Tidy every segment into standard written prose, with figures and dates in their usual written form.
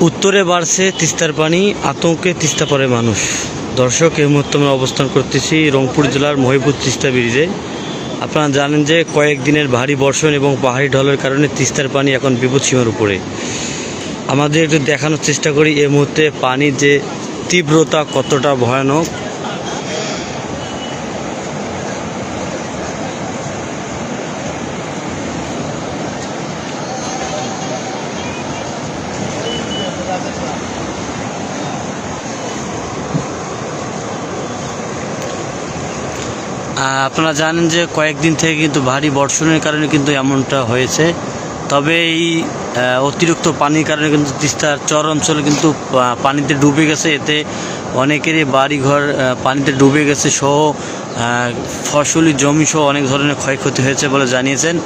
উত্তরে বাড়ছে তিস্তার পানি, আতঙ্কে তিস্তা পারে মানুষ। দর্শক, এই মুহূর্তে আমরা অবস্থান করতেছি রংপুর জেলার মহিপুর তিস্তা ব্রিজে। আপনারা জানেন যে কয়েকদিনের ভারী বর্ষণ এবং পাহাড়ি ঢলের কারণে তিস্তার পানি এখন বিপদসীমার উপরে। আমাদের একটু দেখানোর চেষ্টা করি এই মুহূর্তে পানির যে তীব্রতা কতটা ভয়ানক। আপনারা জানেন যে কয়েকদিন থেকে কিন্তু ভারী বর্ষণের কারণে কিন্তু এমনটা হয়েছে। তবে এই অতিরিক্ত পানির কারণে কিন্তু তিস্তার চর অঞ্চলে কিন্তু পানিতে ডুবে গেছে। এতে অনেকেরই বাড়িঘর পানিতে ডুবে গেছে সহ ফসলি জমি সহ অনেক ধরনের ক্ষয়ক্ষতি হয়েছে বলে জানিয়েছেন।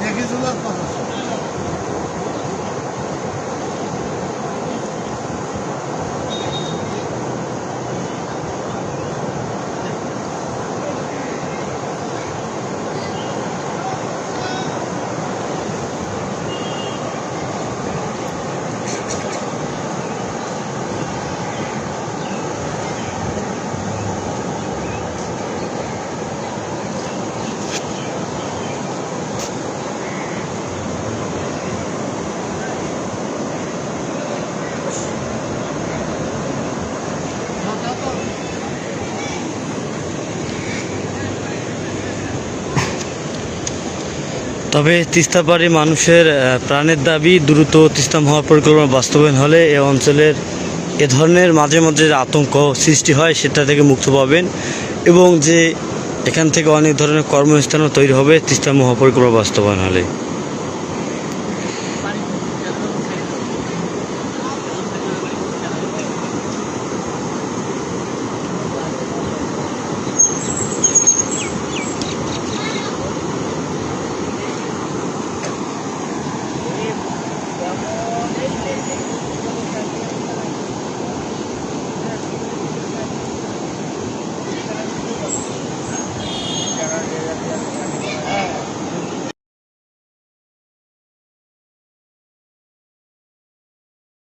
দেখে চলার কথা। তবে তিস্তাপাড়ি মানুষের প্রাণের দাবি, দ্রুত তিস্তা মহাপরিকল্পনা বাস্তবায়ন হলে এ অঞ্চলের এ ধরনের মাঝে মাঝে আতঙ্ক সৃষ্টি হয় সেটা থেকে মুক্ত পাবেন এবং যে এখান থেকে অনেক ধরনের কর্মস্থানও তৈরি হবে তিস্তা মহাপরিকল্পনা বাস্তবায়ন হলে।